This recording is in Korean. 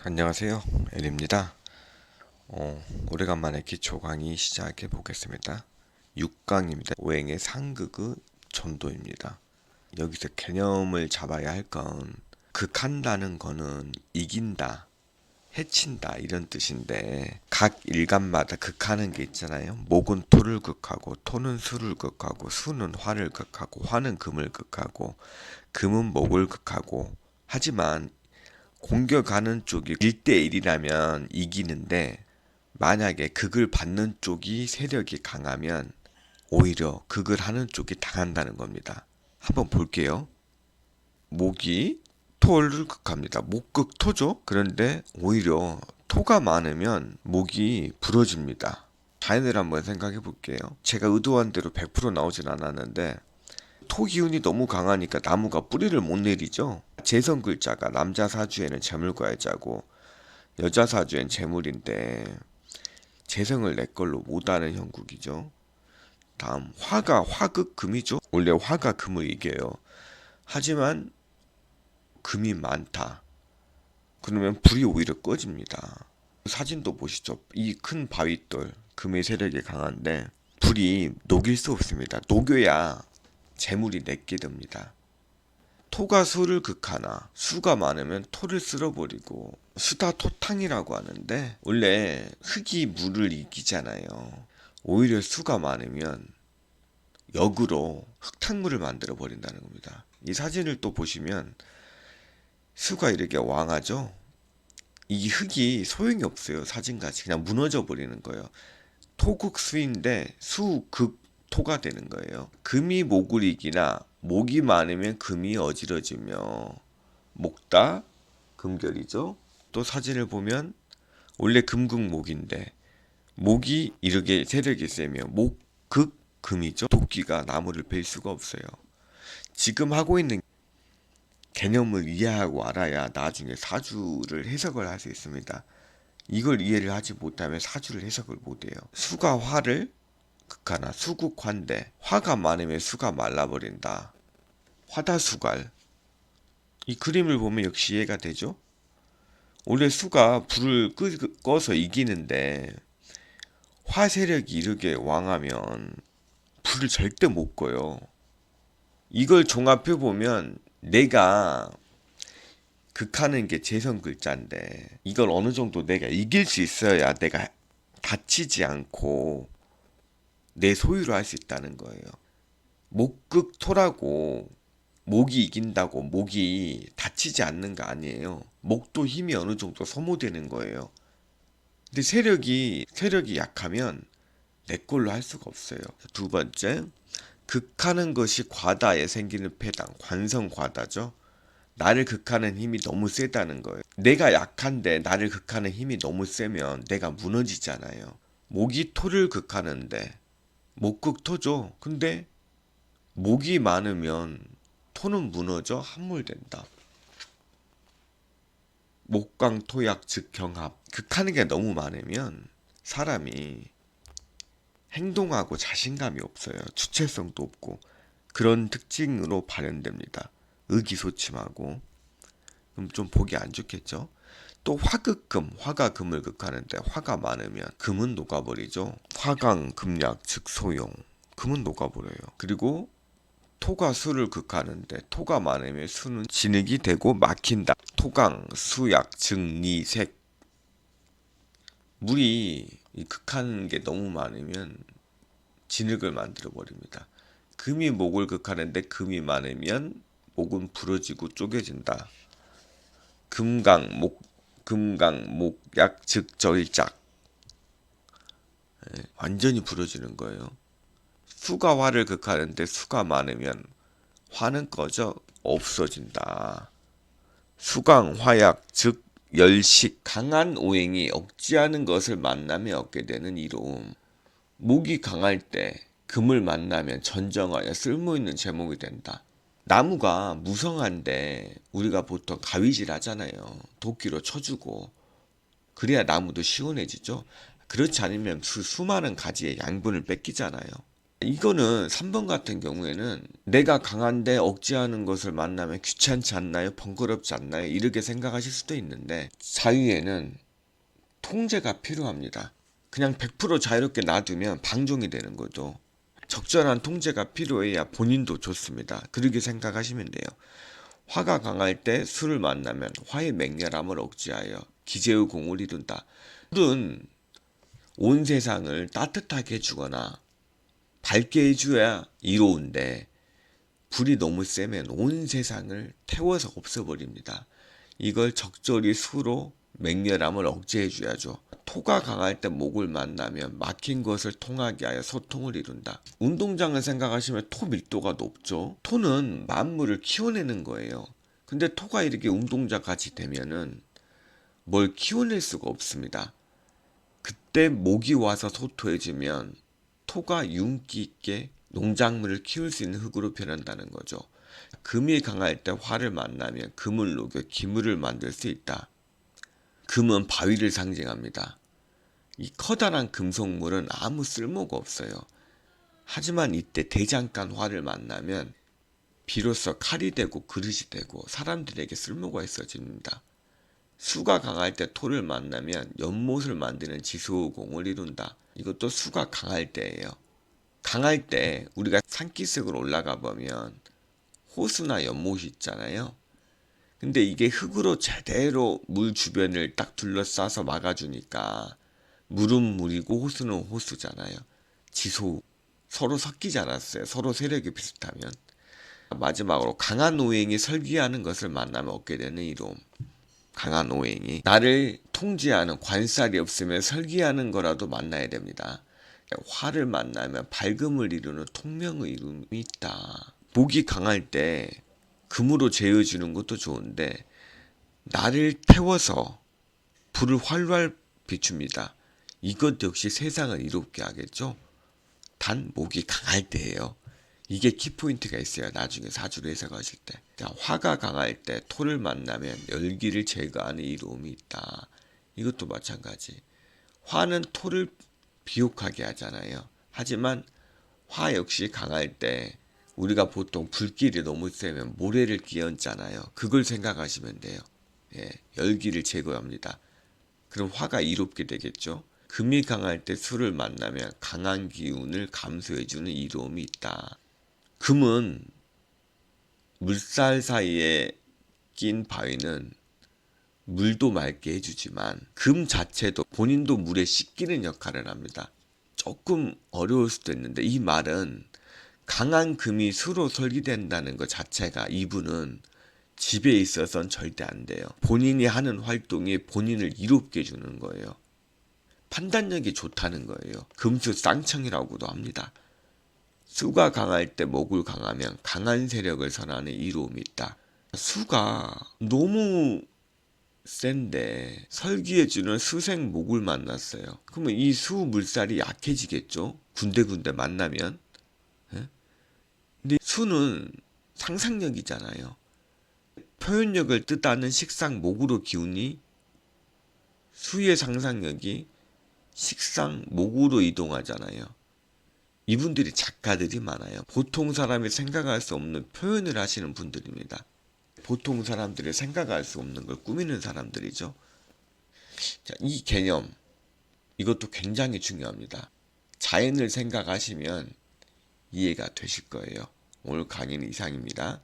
안녕하세요. 엘입니다. 오래간만에 기초 강의 시작해 보겠습니다. 6강입니다. 오행의 상극의 전도입니다. 여기서 개념을 잡아야 할 건 극한다는 거는 이긴다, 해친다 이런 뜻인데 각 일간마다 극하는 게 있잖아요. 목은 토를 극하고 토는 수를 극하고 수는 화를 극하고 화는 금을 극하고 금은 목을 극하고 하지만 공격하는 쪽이 1대1이라면 이기는데 만약에 극을 받는 쪽이 세력이 강하면 오히려 극을 하는 쪽이 당한다는 겁니다. 한번 볼게요. 목이 토를 극합니다. 목극 토죠. 그런데 오히려 토가 많으면 목이 부러집니다. 자연을 한번 생각해 볼게요. 제가 의도한 대로 100% 나오진 않았는데 토 기운이 너무 강하니까 나무가 뿌리를 못 내리죠. 재성 글자가 남자 사주에는 재물과 해자고 여자 사주엔 재물인데 재성을 내 걸로 못하는 형국이죠. 다음 화가 화극 금이죠. 원래 화가 금을 이겨요. 하지만 금이 많다. 그러면 불이 오히려 꺼집니다. 사진도 보시죠. 이 큰 바위돌 금의 세력이 강한데 불이 녹일 수 없습니다. 녹여야 재물이 내게 됩니다. 토가 수를 극하나 수가 많으면 토를 쓸어버리고 수다 토탕이라고 하는데 원래 흙이 물을 이기잖아요. 오히려 수가 많으면 역으로 흙탕물을 만들어 버린다는 겁니다. 이 사진을 또 보시면 수가 이렇게 왕하죠. 이 흙이 소용이 없어요. 사진같이 그냥 무너져 버리는 거예요. 토극수인데 수극토가 되는 거예요. 금이 목을 이기나 목이 많으면 금이 어지러지며 목다 금결이죠. 또 사진을 보면 원래 금극목인데 목이 이렇게 세력이 세며 목극 금이죠. 도끼가 나무를 벨 수가 없어요. 지금 하고 있는 개념을 이해하고 알아야 나중에 사주를 해석을 할 수 있습니다. 이걸 이해를 하지 못하면 사주를 해석을 못해요. 수가 화를 극하나 수국화인데 화가 많으면 수가 말라버린다. 화다수갈. 이 그림을 보면 역시 이해가 되죠? 원래 수가 불을 꺼서 이기는데 화 세력이 이렇게 왕하면 불을 절대 못 꺼요. 이걸 종합해 보면 내가 극하는 게 재성 글자인데 이걸 어느 정도 내가 이길 수 있어야 내가 다치지 않고 내 소유로 할 수 있다는 거예요. 목극토라고 목이 이긴다고 목이 다치지 않는 거 아니에요. 목도 힘이 어느 정도 소모되는 거예요. 근데 세력이 약하면 내 걸로 할 수가 없어요. 두 번째, 극하는 것이 과다에 생기는 패당, 관성과다죠. 나를 극하는 힘이 너무 세다는 거예요. 내가 약한데 나를 극하는 힘이 너무 세면 내가 무너지잖아요. 목이 토를 극하는데 목극토죠. 근데 목이 많으면 토는 무너져 함몰된다. 목강토약 즉 경합. 극하는 게 너무 많으면 사람이 행동하고 자신감이 없어요. 주체성도 없고 그런 특징으로 발현됩니다. 의기소침하고 그럼 좀 보기 안 좋겠죠. 또 화극금, 화가 금을 극하는데 화가 많으면 금은 녹아버리죠. 화강 금약 즉 소용, 금은 녹아버려요. 그리고 토가 수를 극하는데 토가 많으면 수는 진흙이 되고 막힌다. 토강 수약 증리색. 물이 극하는 게 너무 많으면 진흙을 만들어 버립니다. 금이 목을 극하는데 금이 많으면 목은 부러지고 쪼개진다. 금강 목약 즉 절작. 완전히 부러지는 거예요. 수가 화를 극하는데 수가 많으면 화는 꺼져 없어진다. 수강 화약 즉 열식. 강한 오행이 억제하는 것을 만나며 얻게 되는 이로움. 목이 강할 때 금을 만나면 전정하여 쓸모있는 제목이 된다. 나무가 무성한데 우리가 보통 가위질 하잖아요. 도끼로 쳐주고 그래야 나무도 시원해지죠. 그렇지 않으면 수많은 가지의 양분을 뺏기잖아요. 이거는 3번 같은 경우에는 내가 강한데 억제하는 것을 만나면 귀찮지 않나요? 번거롭지 않나요? 이렇게 생각하실 수도 있는데 자유에는 통제가 필요합니다. 그냥 100% 자유롭게 놔두면 방종이 되는 거죠. 적절한 통제가 필요해야 본인도 좋습니다. 그렇게 생각하시면 돼요. 화가 강할 때 술을 만나면 화의 맹렬함을 억제하여 기제의 공을 이룬다. 술은 온 세상을 따뜻하게 해주거나 밝게 해줘야 이로운데 불이 너무 세면 온 세상을 태워서 없애버립니다. 이걸 적절히 수로 맹렬함을 억제해줘야죠. 토가 강할 때 목을 만나면 막힌 것을 통하게 하여 소통을 이룬다. 운동장을 생각하시면 토 밀도가 높죠. 토는 만물을 키워내는 거예요. 근데 토가 이렇게 운동장 같이 되면은 뭘 키워낼 수가 없습니다. 그때 목이 와서 소토해지면 토가 윤기 있게 농작물을 키울 수 있는 흙으로 변한다는 거죠. 금이 강할 때 화를 만나면 금을 녹여 기물을 만들 수 있다. 금은 바위를 상징합니다. 이 커다란 금속물은 아무 쓸모가 없어요. 하지만 이때 대장간 화를 만나면 비로소 칼이 되고 그릇이 되고 사람들에게 쓸모가 있어집니다. 수가 강할 때 토를 만나면 연못을 만드는 지수공을 이룬다. 이것도 수가 강할 때예요. 강할 때 우리가 산기슭으로 올라가 보면 호수나 연못이 있잖아요. 근데 이게 흙으로 제대로 물 주변을 딱 둘러싸서 막아주니까 물은 물이고 호수는 호수잖아요. 지소 서로 섞이지 않았어요. 서로 세력이 비슷하면. 마지막으로 강한 오행이 설기하는 것을 만나면 얻게 되는 이로움. 강한 오행이 나를 통제하는 관살이 없으면 설기하는 거라도 만나야 됩니다. 화를 만나면 밝음을 이루는 통명의 이름이 있다. 목이 강할 때 금으로 재어주는 것도 좋은데 나를 태워서 불을 활활 비춥니다. 이것 역시 세상을 이롭게 하겠죠. 단 목이 강할 때예요. 이게 키포인트가 있어요. 나중에 사주로 해석하실 때. 화가 강할 때 토를 만나면 열기를 제거하는 이로움이 있다. 이것도 마찬가지. 화는 토를 비옥하게 하잖아요. 하지만 화 역시 강할 때 우리가 보통 불길이 너무 세면 모래를 끼얹잖아요. 그걸 생각하시면 돼요. 예, 열기를 제거합니다. 그럼 화가 이롭게 되겠죠. 금이 강할 때 술을 만나면 강한 기운을 감소해주는 이로움이 있다. 금은 물살 사이에 낀 바위는 물도 맑게 해주지만 금 자체도 본인도 물에 씻기는 역할을 합니다. 조금 어려울 수도 있는데 이 말은 강한 금이 수로 설계된다는 것 자체가 이분은 집에 있어서는 절대 안 돼요. 본인이 하는 활동이 본인을 이롭게 해주는 거예요. 판단력이 좋다는 거예요. 금수 쌍청이라고도 합니다. 수가 강할 때 목을 강하면 강한 세력을 선하는 이로움이 있다. 수가 너무 센데 설기해주는 수생 목을 만났어요. 그러면 이 수 물살이 약해지겠죠? 군데군데 만나면. 예? 근데 수는 상상력이잖아요. 표현력을 뜻하는 식상 목으로 기운이 수의 상상력이 식상 목으로 이동하잖아요. 이분들이 작가들이 많아요. 보통 사람이 생각할 수 없는 표현을 하시는 분들입니다. 보통 사람들이 생각할 수 없는 걸 꾸미는 사람들이죠. 자, 이 개념 이것도 굉장히 중요합니다. 자연을 생각하시면 이해가 되실 거예요. 오늘 강의는 이상입니다.